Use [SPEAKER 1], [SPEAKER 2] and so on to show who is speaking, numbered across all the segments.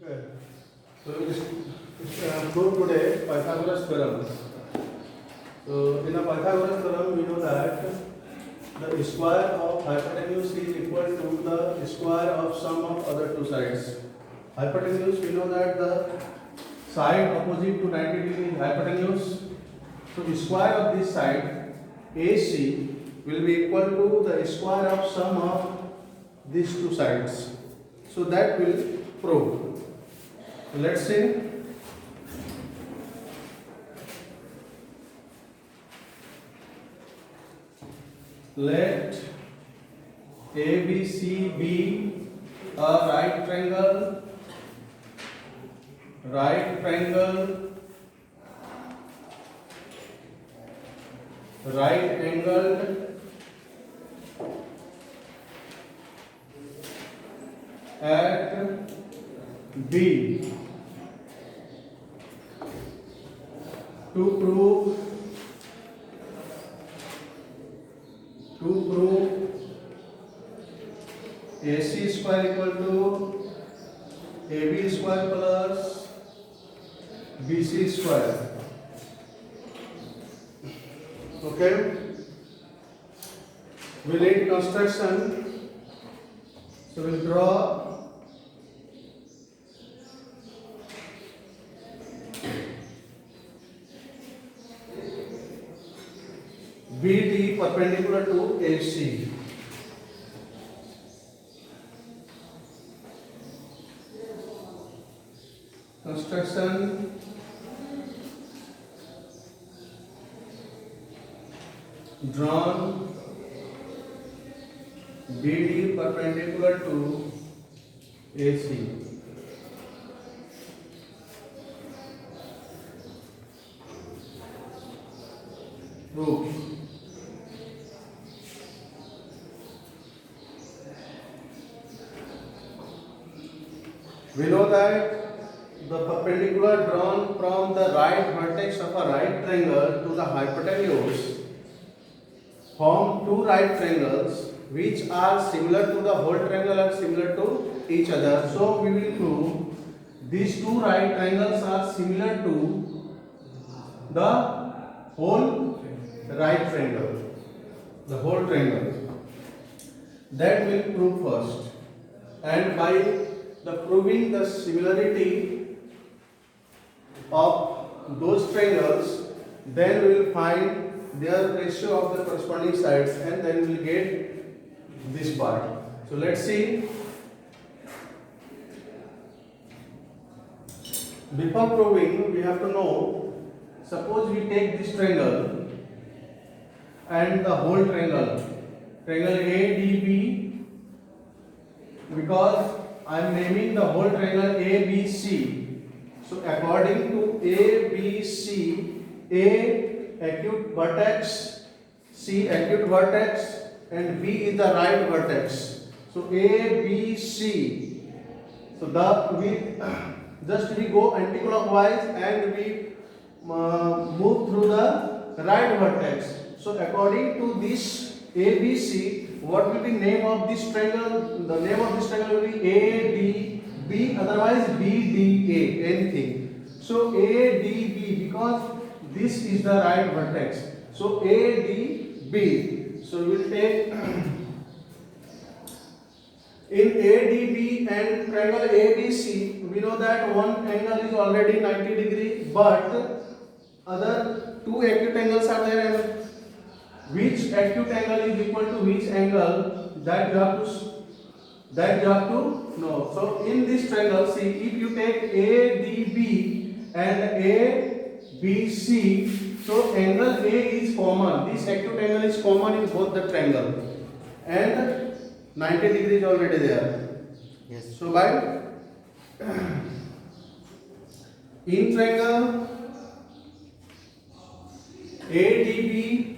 [SPEAKER 1] Okay. So we prove today Pythagoras theorem. So in a Pythagoras theorem, we know that the square of hypotenuse is equal to the square of sum of other two sides. Hypotenuse, we know that the side opposite to 90 degree is hypotenuse. So the square of this side AC will be equal to the square of sum of these two sides. So that will prove. Let's see. Let ABC be a right triangle, right angled at B. To prove AC square equal to AB square plus BC square. Okay, we need construction, so we'll draw BD perpendicular to AC. Construction drawn BD perpendicular to AC. Proof. We know that the perpendicular drawn from the right vertex of a right triangle to the hypotenuse form two right triangles which are similar to the whole triangle and similar to each other. So we will prove these two right triangles are similar to the whole right triangle, the whole triangle. That will prove first, and by the proving the similarity of those triangles, then we will find their ratio of the corresponding sides, and then we will get this part. So let's see. Before proving, we have to know, suppose we take this triangle and the whole triangle ADB, because I am naming the whole triangle ABC. So according to ABC, A acute vertex, C acute vertex, and B is the right vertex. So ABC. So we go anticlockwise and we move through the right vertex. So according to this ABC, what will be name of this triangle? The name of this triangle will be ADB, otherwise BDA, anything. So ADB, because this is the right vertex. So ADB. So we will take in ADB and triangle ABC, we know that one angle is already 90 degree, but other two acute angles are there, and which acute angle is equal to which angle, that you have to know. So in this triangle, see, if you take ADB and ABC, so angle A is common. This acute angle is common in both the triangle, and 90 degrees already there.
[SPEAKER 2] Yes.
[SPEAKER 1] So by in triangle ADB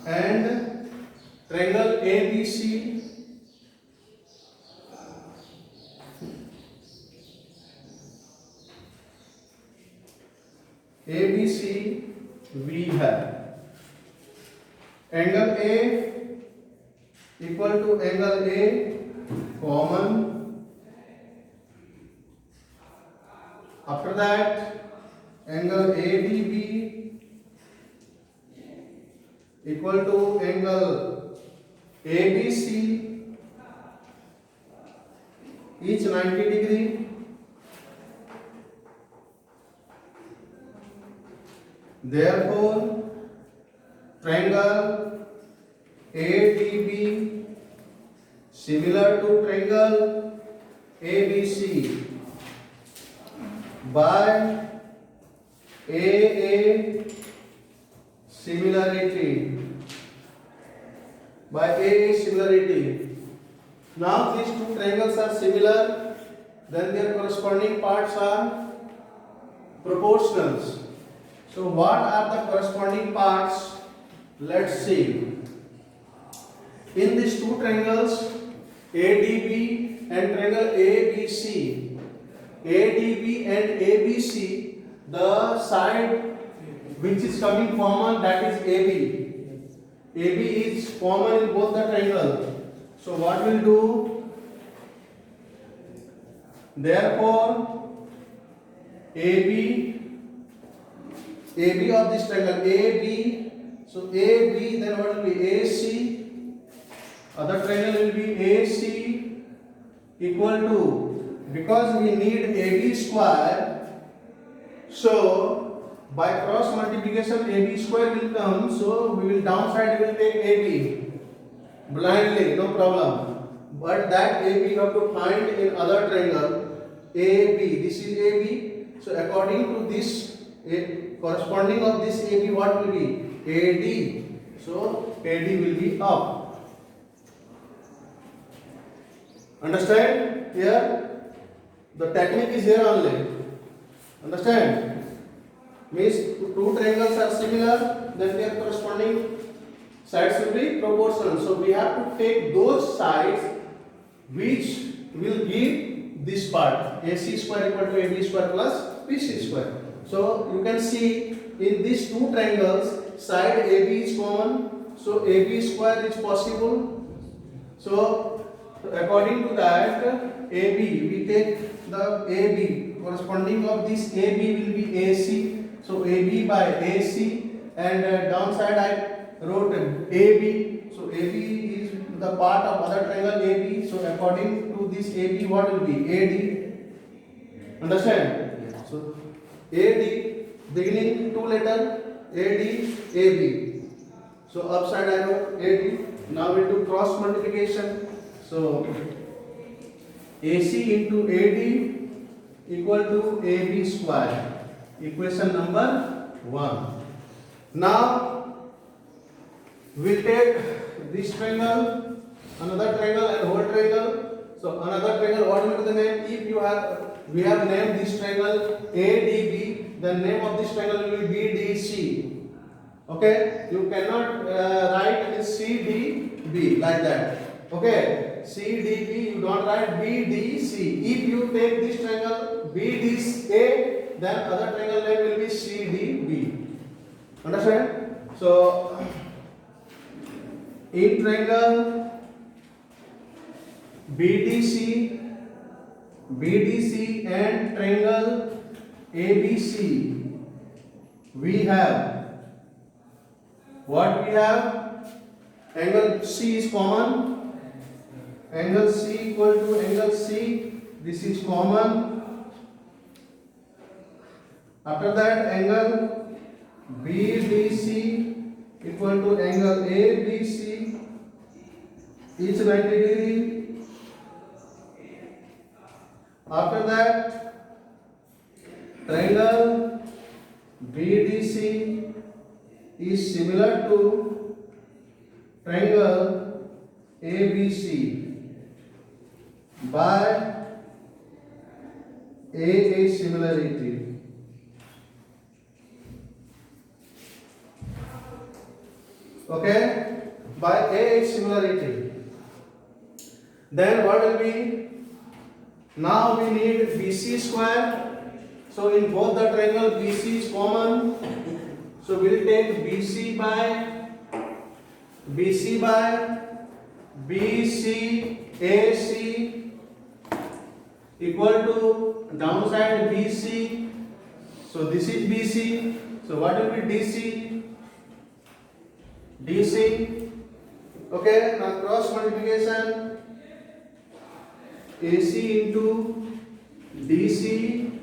[SPEAKER 1] and triangle ABC, we have angle A equal to angle A common After that, angle ADB equal to angle ABC, each 90 degree. Therefore, triangle ADB similar to triangle ABC by AA similarity. By AA similarity. Now these two triangles are similar, then their corresponding parts are proportionals. So what are the corresponding parts? Let's see. In these two triangles ADB and triangle ABC, ADB and ABC, the side which is coming common, that is AB. AB is common in both the triangle. So what we'll do? Therefore, AB of this triangle AB. So AB, then what will be AC? Other triangle will be AC equal to, because we need AB square, so by cross multiplication AB square will come, so we will downside we will take AB blindly, no problem. But that AB you have to find in other triangle AB. This is AB. So according to this, corresponding of this AB, what will be? AD. So AD will be up. Understand? Here the technique is here only. Understand? Means two triangles are similar, then their corresponding sides will be proportional. So we have to take those sides which will give this part, AC square equal to AB square plus BC square. So you can see in these two triangles, side AB is common, so AB square is possible. So according to that, AB, we take the AB, corresponding of this AB will be AC. So AB by AC, and downside I wrote AB. So AB is the part of other triangle AB. So according to this AB, what will be? AD. Understand? So AD, beginning two letter, AD, AB. So upside I wrote AD. Now we do cross multiplication. So AC into AD equal to AB square. Equation number 1. Now we'll take this triangle, another triangle and whole triangle. So another triangle, what will be the name? If we have named this triangle ADB, the name of this triangle will be BDC. Okay, you cannot write CDB like that. Okay, CDB, you don't write BDC. If you take this triangle BDA, then other triangle name will be CDB. Understand? So in triangle BDC and triangle ABC, we have what we have? Angle C is common. Angle C equal to angle C. This is common. After that, angle BDC equal to angle ABC, each 90 degree. After that, triangle BDC is similar to triangle ABC by AA similarity. Okay, by AA similarity. Then what will be? Now we need BC square. So in both the triangle BC is common. So we will take BC by BC AC equal to downside BC. So this is BC. So what will be DC? DC. Okay, now cross multiplication. AC into DC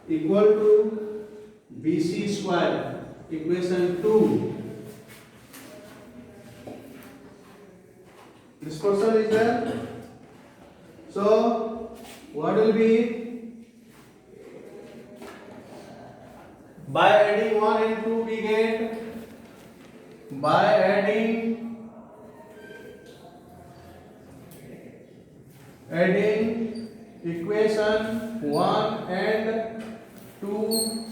[SPEAKER 1] equal to BC square. Equation 2. This question is there. So what will be, by adding 1 and 2 we get, by adding equation 1 and 2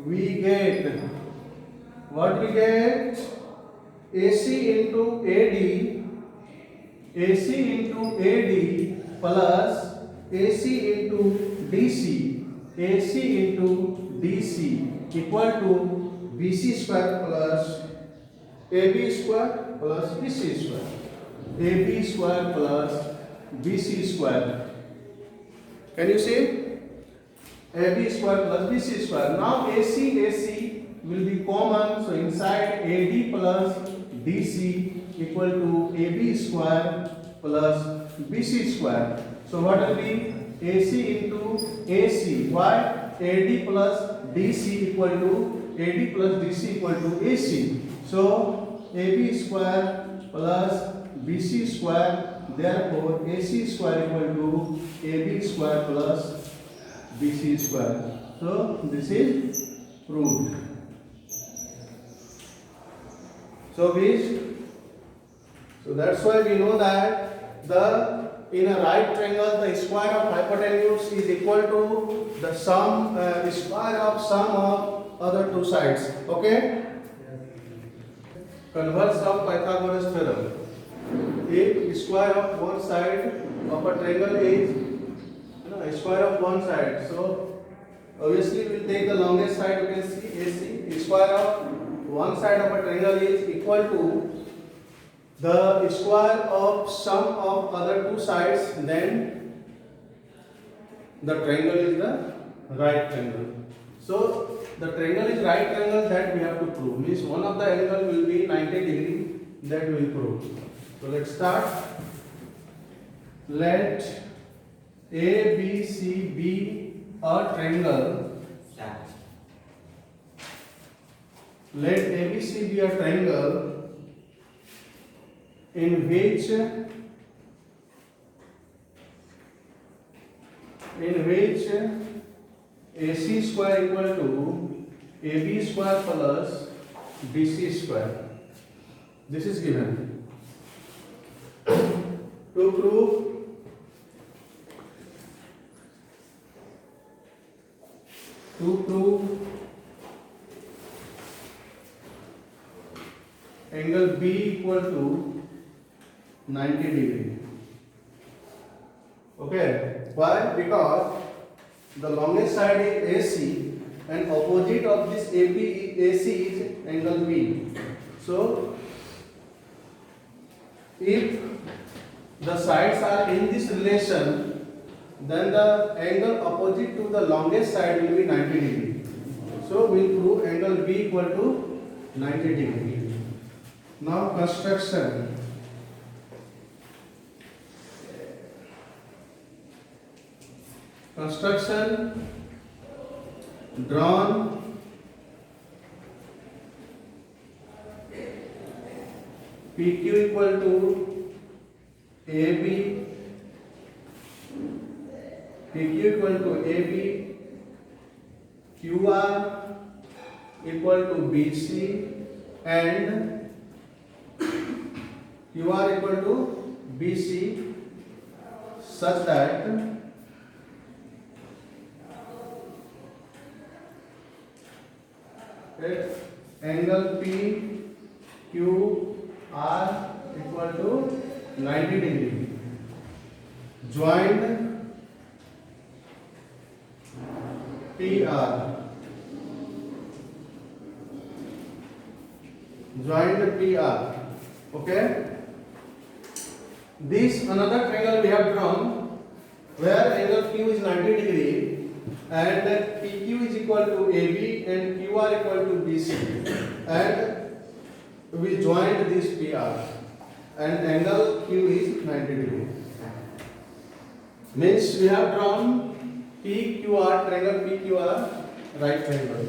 [SPEAKER 1] we get, what we get, AC into AD plus AC into DC equal to BC square plus AB square plus BC square. AB square plus BC square. Can you see? AB square plus BC square. Now AC will be common. So inside AD plus DC equal to AB square plus BC square. So what will be AC into AC? Why? AD plus DC equal to AD plus DC equal to AC. So AB square plus BC square. Therefore AC square equal to AB square plus BC square. So this is proved. So that's why we know that in a right triangle the square of hypotenuse is equal to the square of sum of other two sides. Okay? Converse of Pythagoras theorem. If square of one side of a triangle is square of one side, so obviously we will take the longest side. You can see AC. Square of one side of a triangle is equal to the square of sum of other two sides, then the triangle is the right triangle. So the triangle is right triangle, that we have to prove. Means one of the angle will be 90 degree, that we will prove. So let's start. Let ABC be a triangle. Let ABC be a triangle in which AC square equal to AB square plus BC square. This is given. To prove angle B equal to 90 degree. Okay, why? Because the longest side is AC and opposite of this AC is angle B. So if the sides are in this relation, then the angle opposite to the longest side will be 90 degree. So we will prove angle B equal to 90 degree. Now construction. Drawn PQ equal to AB, QR equal to BC and QR equal to BC such that angle PQR equal to 90 degree. Joined PR. Okay. This another triangle we have drawn. where angle Q is 90 degree and PQ is equal to AB and QR equal to BC, and we joined this PR and angle Q is 90 degree. Means we have drawn PQR, triangle PQR, right triangle.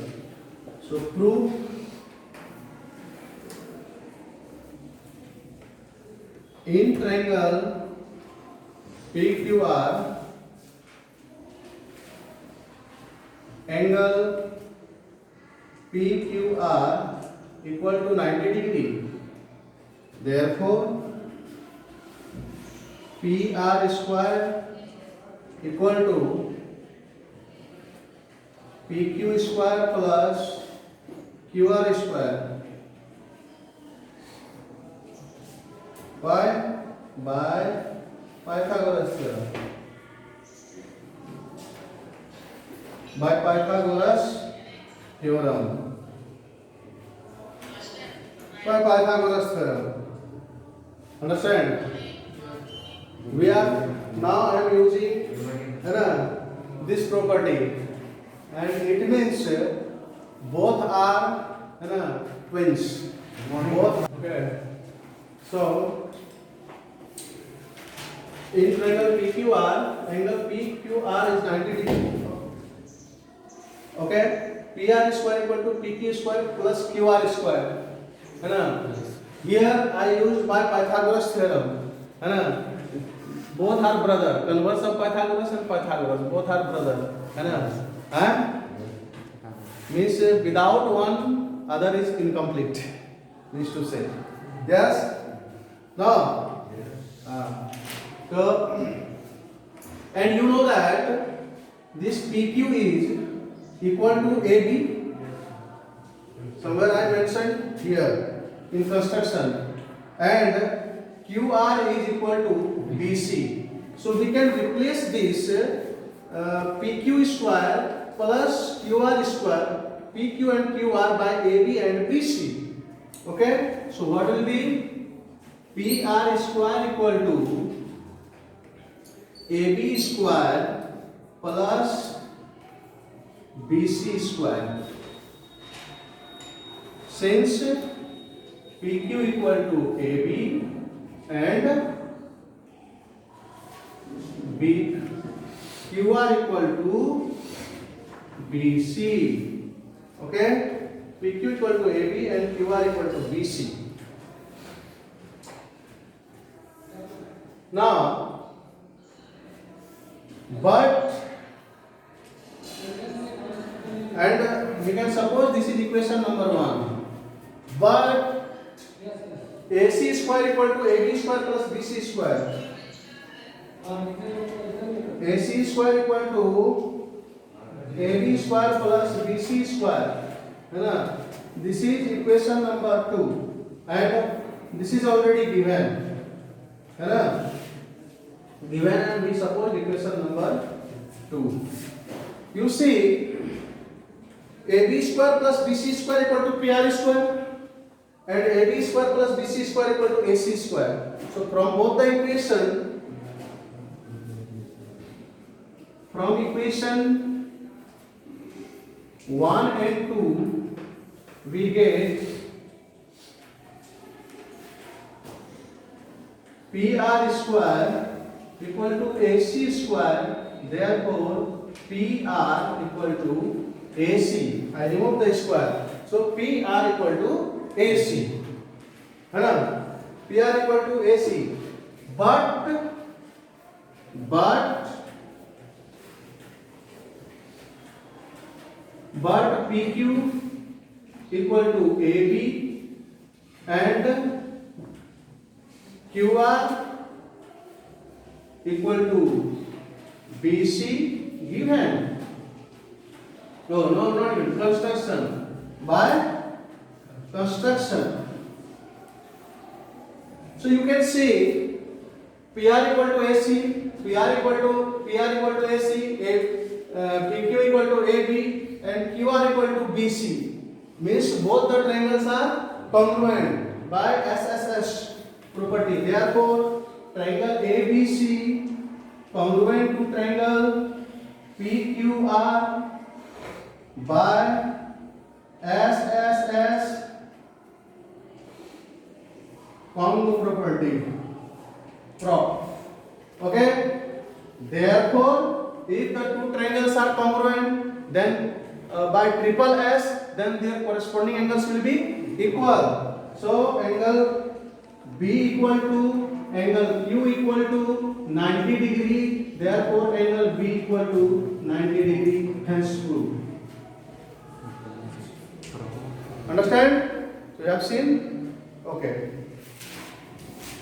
[SPEAKER 1] So prove in triangle PQR angle PQR equal to 90 degree. Therefore PR square equal to PQ square plus QR square. By Pythagoras theorem. By Pythagoras theorem. By Pythagoras theorem. Understand? We are now I am using this property, and it means both are twins. Both. Okay. So in triangle PQR, angle PQR is 90 degree. Okay, PR square equal to PQ square plus QR square. Here I used by Pythagoras theorem. Both are brother. Converse of Pythagoras and Pythagoras. Both are brother. Means without one, other is incomplete. Means to say. Yes. No. So, and you know that this PQ is equal to AB. Somewhere I mentioned here in construction, and QR is equal to BC. So we can replace this PQ square plus QR square, PQ and QR by AB and BC. Okay, so what will be PR square equal to AB square plus BC square. Since PQ equal to AB and QR equal to BC. Okay, PQ equal to AB and QR equal to BC. Now, but and we can suppose this is equation number 1, but AC square equal to AB square plus BC square. AC square equal to AB square plus BC square. This is equation number 2, and this is already given. Given, and we suppose equation number 2. You see, AB square plus BC square equal to PR square, and AB square plus BC square equal to AC square. So from both the equation, from equation 1 and 2, we get PR square equal to AC square. Therefore, PR equal to AC. I remove the square. So PR equal to AC. PR equal to AC. But PQ equal to AB and QR equal to BC given. No, not given. Construction. By construction. So you can see PR equal to AC, PR equal to AC, PQ equal to AB, and QR equal to BC. Means both the triangles are congruent by SSS property. Therefore, triangle ABC congruent to triangle PQR by SSS congo property prop. Okay, therefore if the two triangles are congruent, then by triple S, then their corresponding angles will be equal. So angle B equal to angle Q equal to 90 degree, therefore angle B equal to 90 degree, hence proved. Understand? So you have seen? Okay.